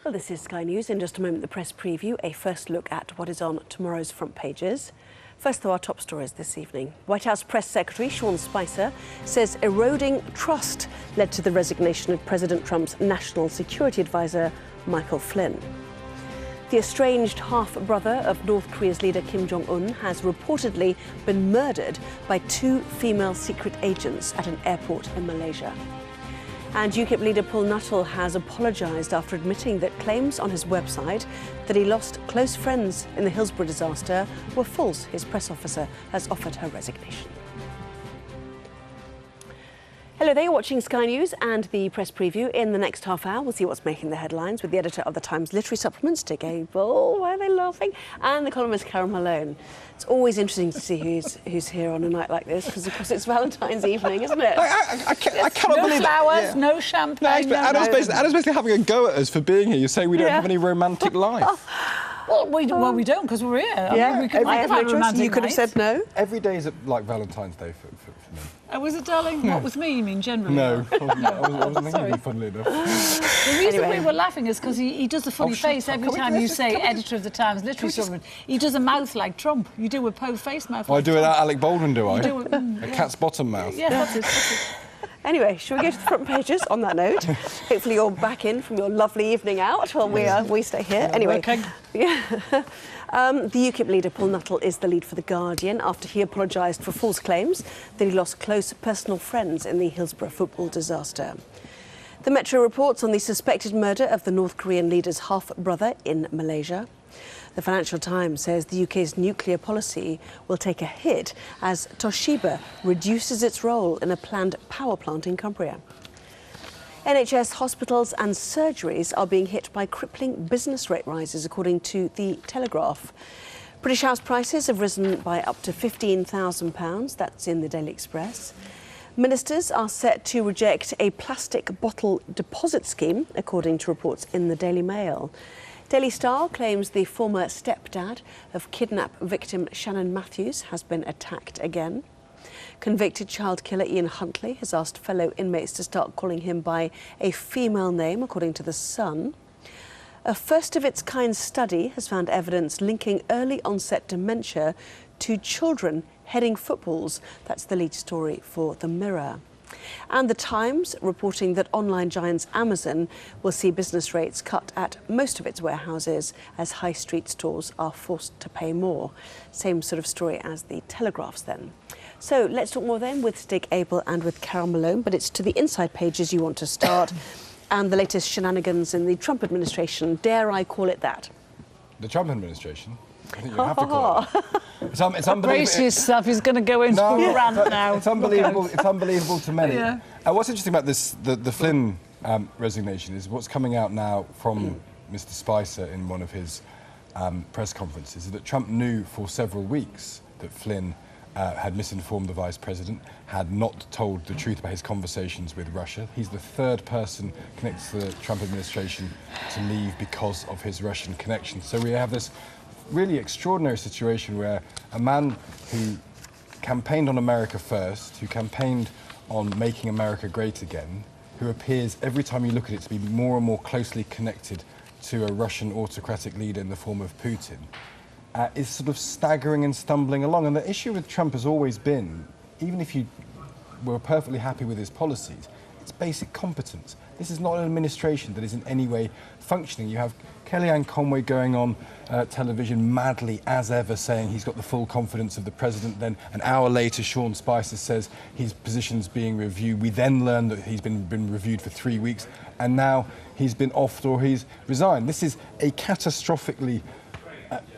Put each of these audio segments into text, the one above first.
Well, this is Sky News. In just a moment, the press preview, a first look at what is on tomorrow's front pages. First, though, our top stories this evening. White House Press Secretary Sean Spicer says eroding trust led to the resignation of President Trump's national security advisor, Michael Flynn. The estranged half-brother of North Korea's leader Kim Jong-un has reportedly been murdered by two female secret agents at an airport in Malaysia. And UKIP leader Paul Nuttall has apologised after admitting that claims on his website that he lost close friends in the Hillsborough disaster were false. His press officer has offered her resignation. Hello there, you're watching Sky News and the press preview. In the next half hour, we'll see what's making the headlines with the editor of the Times Literary Supplement, Stig Abel. Why are they laughing? And the columnist Karen Malone. It's always interesting to see who's here on a night like this, because of course it's Valentine's evening, isn't it? I cannot believe no flowers, yeah. no champagne. No, Anna's basically having a go at us for being here. You're saying we don't have any romantic life. Well, we don't, because we're here. Yeah, we could have had romantic you could have said no. Every day is like Valentine's Day for me. Oh, was it, darling? What was me, you mean, generally? No, I wasn't thinking of you, funnily enough. The reason we were laughing is because he does a funny face every time you say come on, editor of the Times Literary Supplement. He does a mouth like Trump. You do a face mouth I like do it Trump. at Alec Baldwin, do I? You do it, A cat's bottom mouth. Yeah, that's it. Anyway, shall we go to the front pages on that note? Hopefully you're back in from your lovely evening out while we stay here. Anyway, the UKIP leader Paul Nuttall is the lead for The Guardian after he apologised for false claims that he lost close personal friends in the Hillsborough football disaster. The Metro reports on the suspected murder of the North Korean leader's half-brother in Malaysia. The Financial Times says the UK's nuclear policy will take a hit as Toshiba reduces its role in a planned power plant in Cumbria. NHS hospitals and surgeries are being hit by crippling business rate rises, according to The Telegraph. British house prices have risen by up to £15,000. That's in the Daily Express. Ministers are set to reject a plastic bottle deposit scheme, according to reports in the Daily Mail. Daily Star claims the former stepdad of kidnap victim Shannon Matthews has been attacked again. Convicted child killer Ian Huntley has asked fellow inmates to start calling him by a female name, according to The Sun. A first-of-its-kind study has found evidence linking early-onset dementia to children heading footballs. That's the lead story for The Mirror. And The Times reporting that online giants Amazon will see business rates cut at most of its warehouses as high street stores are forced to pay more. Same sort of story as The Telegraph's then. So let's talk more then with Stig Abel and with Karen Malone, but it's to the inside pages you want to start and the latest shenanigans in the Trump administration. Dare I call it that? The Trump administration? I think you have to call it. It's unbelievable. Brace yourself, he's going to go into a rant now. It's unbelievable. It's unbelievable to many. Yeah. What's interesting about this, the Flynn resignation, is what's coming out now from Mr. Spicer in one of his press conferences is that Trump knew for several weeks that Flynn had misinformed the vice president, had not told the truth about his conversations with Russia. He's the third person connected to the Trump administration to leave because of his Russian connection. So we have this really extraordinary situation where a man who campaigned on America first, who campaigned on making America great again, who appears every time you look at it to be more and more closely connected to a Russian autocratic leader in the form of Putin, is sort of staggering and stumbling along. And the issue with Trump has always been, even if you were perfectly happy with his policies, it's basic competence. This is not an administration that is in any way functioning. You have Kellyanne Conway going on television madly as ever saying he's got the full confidence of the president. Then an hour later, Sean Spicer says his position's being reviewed. We then learn that he's been reviewed for 3 weeks, and now he's been offed or he's resigned. This is a catastrophically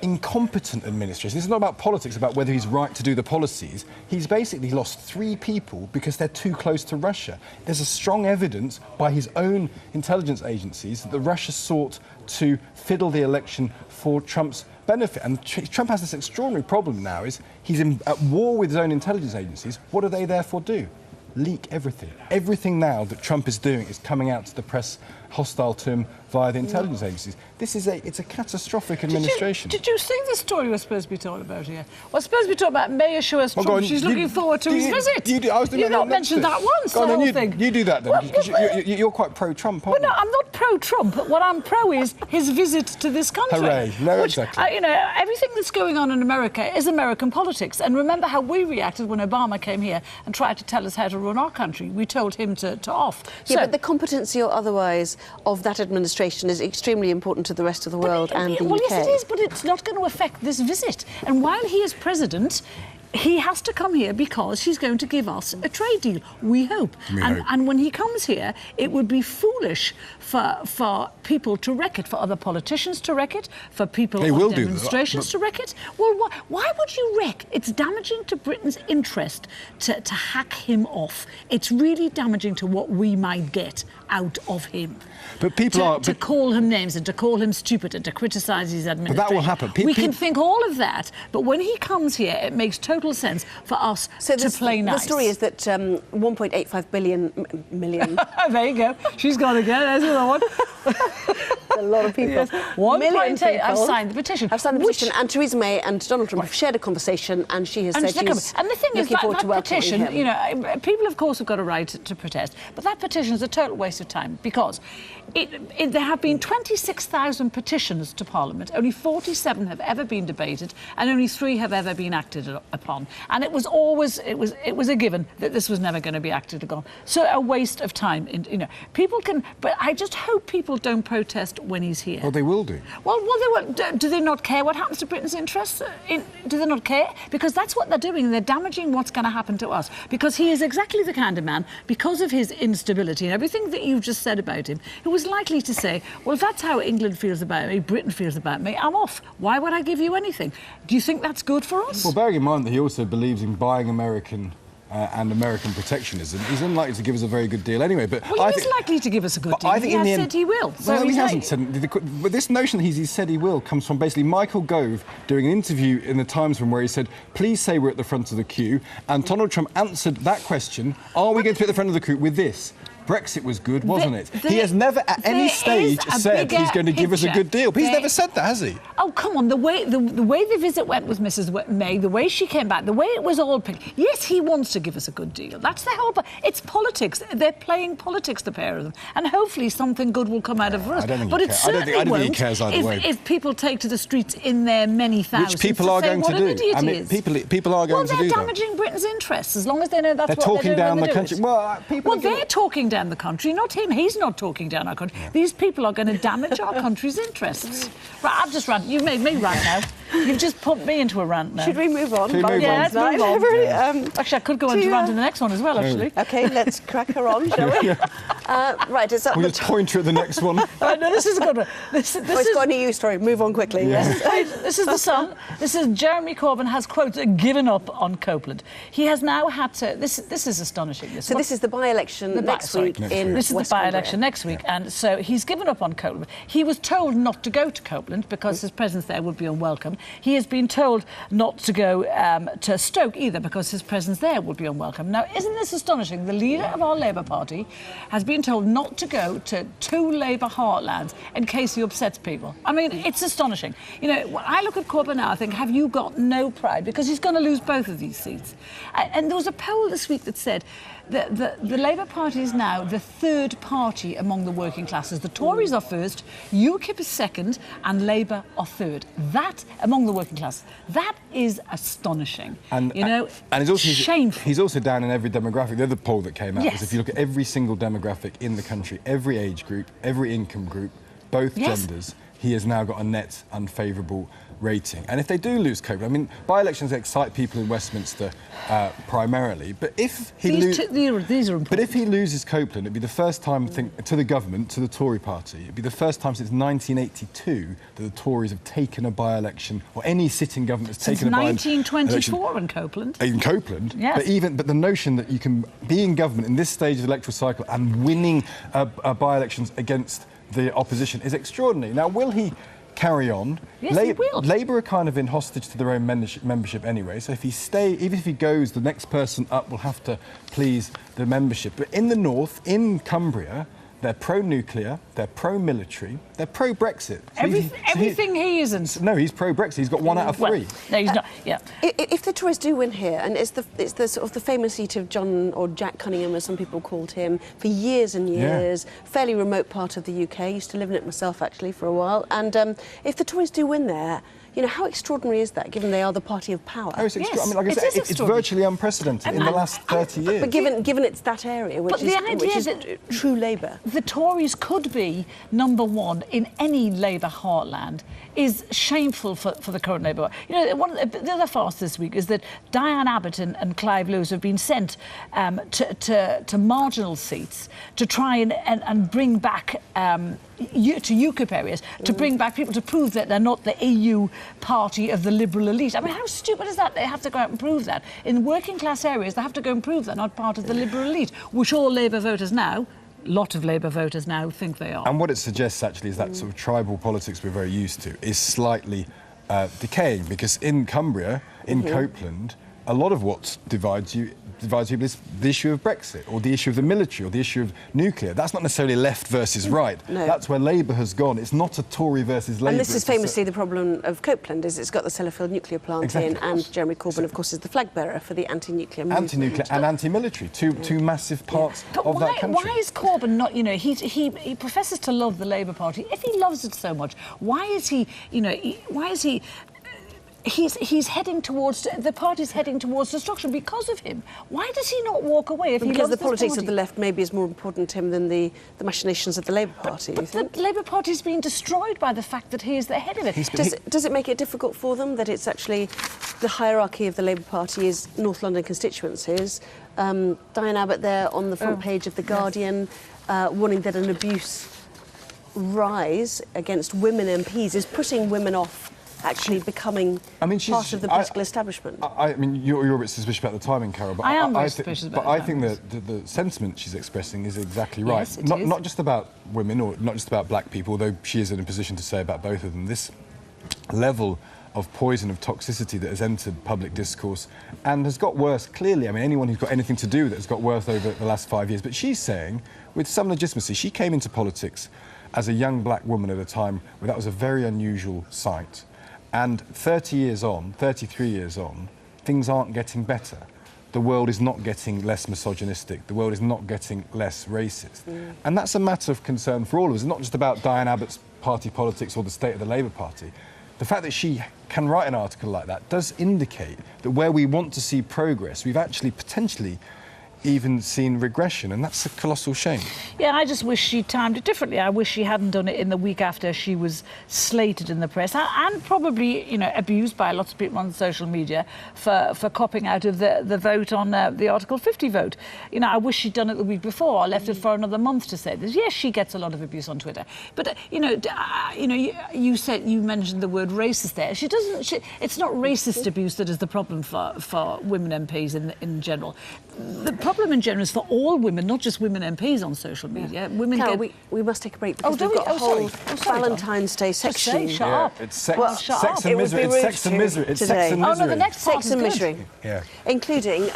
incompetent administration. This is not about politics, about whether he's right to do the policies. He's basically lost 3 people because they're too close to Russia. There's a strong evidence by his own intelligence agencies that Russia sought to fiddle the election for Trump's benefit. And Trump has this extraordinary problem now, is he's at war with his own intelligence agencies. What do they therefore do? Leak everything. Everything now that Trump is doing is coming out to the press hostile to him via the intelligence agencies. It's a catastrophic administration. Did you see the story we're supposed to be talking about here? We're supposed to be talking about May assures Trump she's looking forward to his visit. You've not mentioned that once, the whole thing. You do that then, because you're quite pro-Trump, aren't you? No, I'm not pro-Trump. What I'm pro is his visit to this country. Hooray. No, exactly. Everything that's going on in America is American politics. And remember how we reacted when Obama came here and tried to tell us how to run our country. We told him to off. Yeah, but the competency or otherwise of that administration is extremely important to the rest of the world and the UK. Well, yes, it is, but it's not going to affect this visit. And while he is president, he has to come here because he's going to give us a trade deal, we hope. And when he comes here, it would be foolish for people to wreck it, for other politicians to wreck it, for people on demonstrations to wreck it. Well, why would you wreck? It's damaging to Britain's interest to hack him off. It's really damaging to what we might get out of him. But people to call him names and to call him stupid and to criticise his administration. But that will happen. We can think all of that, but when he comes here, it makes total sense for us to play nice. The story is that 1.85 million... There you go. She's gone again. There's another one. A lot of people. Yes. 1.8. I've signed the petition. I've signed the petition, and Theresa May and Donald Trump have shared a conversation, and she has said she's and the thing is, that petition, him. People of course have got a right to protest, but that petition is a total waste of time because there have been 26,000 petitions to Parliament. Only 47 have ever been debated, and only 3 have ever been acted upon. And it was always it was a given that this was never going to be acted upon. So a waste of time. People can, but I just hope people don't protest when he's here. Well, they will do. Well, do they not care what happens to Britain's interests? Do they not care? Because that's what they're doing. They're damaging what's going to happen to us. Because he is exactly the kind of man, because of his instability and everything that you've just said about him, who was likely to say, well, if that's how England feels about me, Britain feels about me, I'm off. Why would I give you anything? Do you think that's good for us? Well, bearing in mind that he also believes in buying American and American protectionism, he's unlikely to give us a very good deal anyway. But well, he is likely to give us a good deal. He has said he will. Well, he hasn't said. But this notion that he said he will comes from basically Michael Gove doing an interview in the Times room where he said, please say we're at the front of the queue. And Donald Trump answered that question, are we going to be at the front of the queue with this? Brexit was good, wasn't it? He has never at any stage said he's going to give us a good deal. But he's never said that, has he? Oh, come on. The way the visit went with Mrs. May, the way she came back, the way it was all picked. Yes, he wants to give us a good deal. That's the whole... It's politics. They're playing politics, the pair of them. And hopefully something good will come out of us. I don't think but he it certainly I don't think he cares either way. If people take to the streets in their many thousands... Which people are going to do. I mean, people are going to do that. Well, they're damaging Britain's interests, as long as they know that's what they're doing. They're talking down the country. Well, they're talking down the country, not him. He's not talking down our country. Yeah. These people are going to damage our country's interests. Right, I've just ranted. You've made me rant now. You've just put me into a rant now. Should we move on? Let's move on. Actually, I could go on to rant in the next one as well, actually. OK, let's crack her on, shall we? Right, it's up we'll just point her at the next one. No, this is a good one. This it's got a new story. Move on quickly. Yeah. Yes. This is The Sun. This is Jeremy Corbyn has, quote, given up on Copeland. He has now had to... This is astonishing. This is the by-election next week in This is the by-election next week. And so he's given up on Copeland. He was told not to go to Copeland because his presence there would be unwelcome. He has been told not to go to Stoke either because his presence there would be unwelcome. Now, isn't this astonishing? The leader of our Labour Party has been told not to go to 2 Labour heartlands in case he upsets people. I mean, it's astonishing. When I look at Corbyn now, I think, have you got no pride? Because he's going to lose both of these seats. And there was a poll this week that said the Labour Party is now the 3rd party among the working classes. The Tories are first, UKIP is second, and Labour are third. That, among the working class, that is astonishing. And he's also, shameful. He's also down in every demographic. The other poll that came out yes. was if you look at every single demographic in the country, every age group, every income group, both yes. genders, he has now got a net unfavourable rating. And if they do lose Copeland, I mean, by-elections excite people in Westminster primarily, but if he these are important. But if he loses Copeland, it'd be the first time, I think, to the government, to the Tory party, it'd be the first time since 1982 that the Tories have taken a by-election, or any sitting government has taken a by-election. 1924 in Copeland. In Copeland, yes. But the notion that you can be in government in this stage of the electoral cycle and winning by-elections against the opposition is extraordinary. Now, will he carry on? Yes, he will. Labour are kind of in hostage to their own membership anyway, so if he even if he goes, the next person up will have to please the membership. But in the north, in Cumbria, they're pro-nuclear, they're pro-military, they're pro-Brexit. Everything he isn't. No, he's pro-Brexit. He's got 1 out of 3. Well, no, he's not. Yeah. If the Tories do win here, and it's the sort of the famous seat of John or Jack Cunningham, as some people called him, for years and years, fairly remote part of the UK. Used to live in it myself actually for a while. And if the Tories do win there, you know, how extraordinary is that, given they are the party of power? Oh, it's I mean, like I said, it's virtually unprecedented in the last 30 years. But given it's that area, which is true Labour. The Tories could be #1 in any Labour heartland is shameful for the current Labour. You know, the other farce this week is that Diane Abbott and Clive Lewis have been sent to marginal seats to try and bring back to UKIP areas, to bring back people to prove that they're not the EU party of the liberal elite. I mean, how stupid is that? They have to go out and prove that. In working class areas, they have to go and prove they're not part of the liberal elite, which all Labour voters now, a lot of Labour voters now, think they are. And what it suggests, actually, is that sort of tribal politics we're very used to is slightly decaying, because in Cumbria, in Copeland, a lot of what divides people is the issue of Brexit, or the issue of the military, or the issue of nuclear. That's not necessarily left versus right. No. That's where Labour has gone. It's not a Tory versus Labour. And this is famously the problem of Copeland, is it's got the Sellafield nuclear plant in, and Jeremy Corbyn, of course, is the flag bearer for the anti-nuclear movement. Anti-nuclear and anti-military, two massive parts of that country. Why is Corbyn not, you know, he professes to love the Labour Party. If he loves it so much, why is he, you know, He's heading towards, the party's heading towards destruction because of him. Why does he not walk away if he loves Because the this politics party? of the left maybe is more important to him than the machinations of the Labour Party, you think? The Labour Party's been destroyed by the fact that he is the head of it. Does it make it difficult for them that it's actually the hierarchy of the Labour Party is North London constituencies? Diane Abbott there on the front page of The Guardian, warning that an abuse rise against women MPs is putting women off actually becoming part of the political establishment. I mean, you're a bit suspicious about the timing, Carol, but I am very suspicious about I think that the sentiment she's expressing is exactly right. Yes, it is. Not just about women, or not just about black people, although she is in a position to say about both of them. This level of poison, of toxicity that has entered public discourse and has got worse, clearly. I mean, anyone who's got anything to do with it has got worse over the last 5 years. But she's saying, with some legitimacy, she came into politics as a young black woman at a time where that was a very unusual sight. And 30 years on, 33 years on, things aren't getting better. The world is not getting less misogynistic. The world is not getting less racist. And that's a matter of concern for all of us. It's not just about Diane Abbott's party politics or the state of the Labour Party. The fact that she can write an article like that does indicate that where we want to see progress, we've actually potentially even seen regression, and that's a colossal shame. Yeah, I just wish she timed it differently. I wish she hadn't done it in the week after she was slated in the press and probably, you know, abused by lots of people on social media for copping out of the vote on the Article 50 vote. You know, I wish she'd done it the week before. I left it for another month to say this. Yes, she gets a lot of abuse on Twitter, but you know, you mentioned the word racist there. She doesn't. It's not racist abuse that is the problem for women MPs in general. The problem in general is for all women, not just women MPs on social media. Women Carol, get... we must take a break because we've got a whole Valentine's Day section. Shut up. It's sex, shut sex up. and misery. It's sex and misery. It's sex and misery. Oh no, the next Sex and misery. Yeah. Including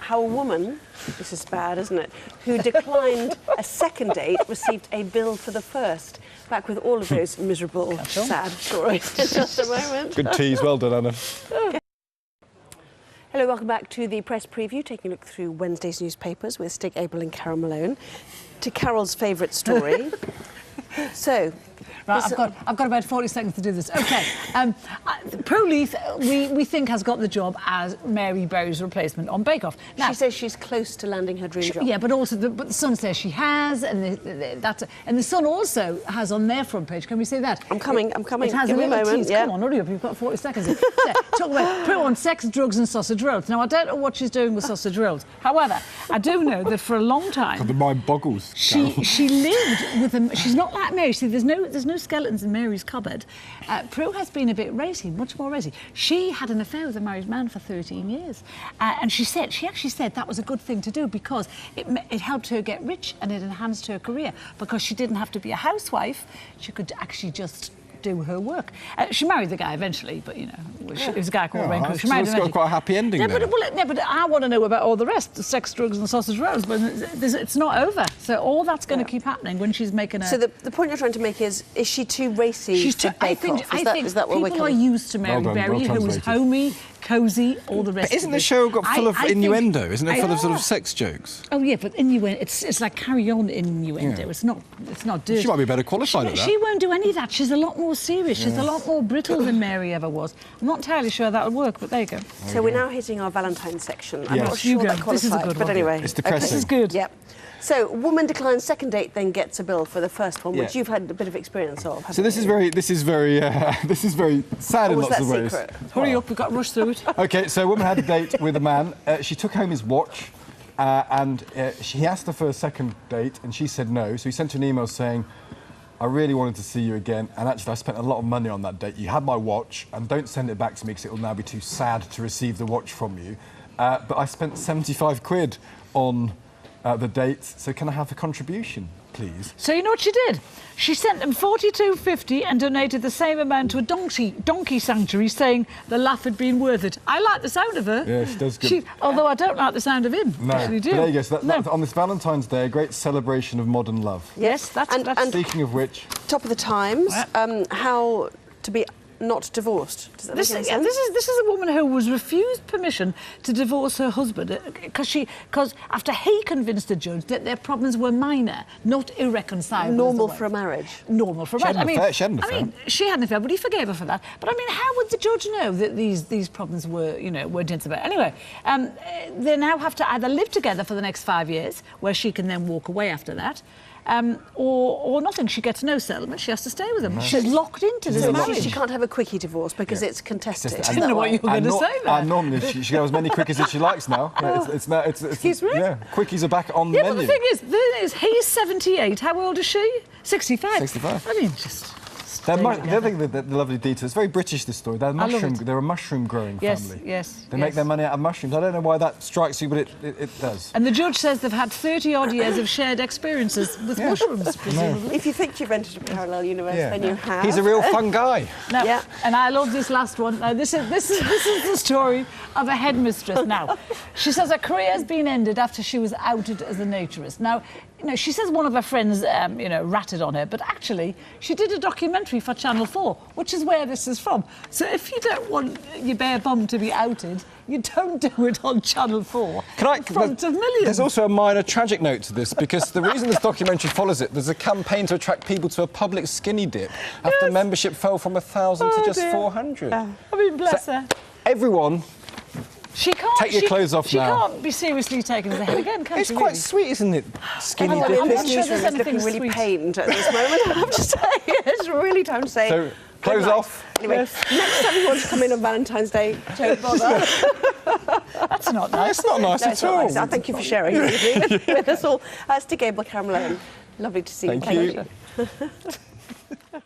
how a woman, this is bad, isn't it, who declined a second date received a bill for the first. Back with all of those miserable, sad stories in just a moment. Good tease. Well done, Anna. Hello, welcome back to the press preview, taking a look through Wednesday's newspapers with Stig Abel and Carol Malone. To Carol's favourite story. So, right, I've got about 40 seconds to do this. OK. Pro-Leith, we think, has got the job as Mary Berry's replacement on Bake Off. Now, she says she's close to landing her dream job. Yeah, but also the Sun says she has, and the Sun also has on their front page. Can we say that? I'm coming. It has Give a me little moment. tease. Yeah. Come on, hurry up, you've got 40 seconds. Talk about Prue on sex, drugs and sausage rolls. Now, I don't know what she's doing with sausage rolls. However, I do know that for a long time... The mind boggles. She lived with them. She's not like Mary. See, there's no skeletons in Mary's cupboard. Prue has been a bit racy, much more racy. She had an affair with a married man for 13 years. And she actually said that was a good thing to do because it helped her get rich and it enhanced her career because she didn't have to be a housewife. She could actually just do her work. She married the guy eventually, but, you know, it was a guy called Raincoat. She So married it's him got quite a happy ending yeah, then. but I want to know about all the rest, the sex, drugs and sausage rolls, but it's not over. So all that's going to keep happening when she's making a... So the point you're trying to make is she too racy She's for too, I Bake think, Off? I think Is that what we're people are coming? used to Mary Well done, Berry, well who was translated. homey, cosy, all the rest. Isn't of the it. show full of I think- innuendo? Isn't it full of sort Yeah. of sex jokes? Oh yeah, but innuendo. It's like carry on innuendo. Yeah. It's not dirty. She might be better qualified at that. She won't do any of that. She's a lot more serious. She's a lot more brittle than Mary ever was. I'm not entirely sure that would work, but there you go. So we're now hitting our Valentine's section. I'm Yes. not You sure go. that This is a qualified, good but one. anyway. It's depressing. This is good. Yep. So, woman declines second date, then gets a bill for the first one, which Yeah. you've had a bit of experience of. So this is very sad in was lots that of ways. secret? Hurry up, we've got to rush through it. Okay, so a woman had a date with a man. She took home his watch, and he asked her for a second date, and she said no. So he sent her an email saying, I really wanted to see you again, and actually I spent a lot of money on that date. You had my watch, and don't send it back to me because it will now be too sad to receive the watch from you. But I spent 75 quid on the date, so can I have a contribution, please? So you know what she did? She sent them $42.50 and donated the same amount to a donkey sanctuary, saying the laugh had been worth it. I like the sound of her. Yeah, she does good. Although I don't like the sound of him. No, Actually do. but there you go. So No. on this Valentine's Day, a great celebration of modern love. Yes, that's And Speaking of which, top of the Times, how to be not divorced. Does that make any sense? This is a woman who was refused permission to divorce her husband because after he convinced the judge that their problems were minor, not irreconcilable. Normal for a marriage. Normal for a She had marriage. an affair, she had an affair. She had an affair, but he forgave her for that. But I mean, how would the judge know that these problems were, were dense about? Anyway, they now have to either live together for the next 5 years, where she can then walk away after that. Or nothing. She gets no settlement. She has to stay with him. She's locked into this So marriage. she can't have a quickie divorce because it's contested. It's just- Is I didn't that know what why? you were going to say there. And normally she can have as many quickies as she likes now. Yeah, it's Excuse me? Yeah, quickies are back on the Yeah, menu. but the thing is, he's 78. How old is she? 65. 65. I mean, just. The stay other together. thing, the lovely detail, it's very British, this story. They're love a mushroom growing Yes, family. yes, They make yes. their money out of mushrooms. I don't know why that strikes you, but it does. And the judge says they've had 30-odd years of shared experiences with mushrooms, presumably. If you think you've entered a parallel universe, then you have. He's a real fun guy. Now, Yeah. And I love this last one. Now, this is the story of a headmistress. Now, she says her career has been ended after she was outed as a naturist. Now, she says one of her friends, ratted on her, but actually, she did a documentary for Channel 4, which is where this is from. So if you don't want your bare bum to be outed, you don't do it on Channel 4 in front of millions. There's also a minor tragic note to this, because the reason this documentary follows it, there's a campaign to attract people to a public skinny dip after membership fell from 1,000 to just dear. 400. I mean, bless her. Everyone, She can't Take your clothes off she now. can't be seriously taken as a head again, can it's she? quite really? sweet, isn't it? Skinny Everyone dip. in this I'm not sure newsroom there's is looking anything really sweet. pained at this moment, I have to say. It's really time to say. So, clothes goodnight. off. Anyway, next time you want to come in on Valentine's Day, don't bother. That's not nice. It's not nice No, at it's not all. nice. Thank you for sharing it with us all. It's Gabriel Cameron. Lovely to see Thank you. you. Pleasure.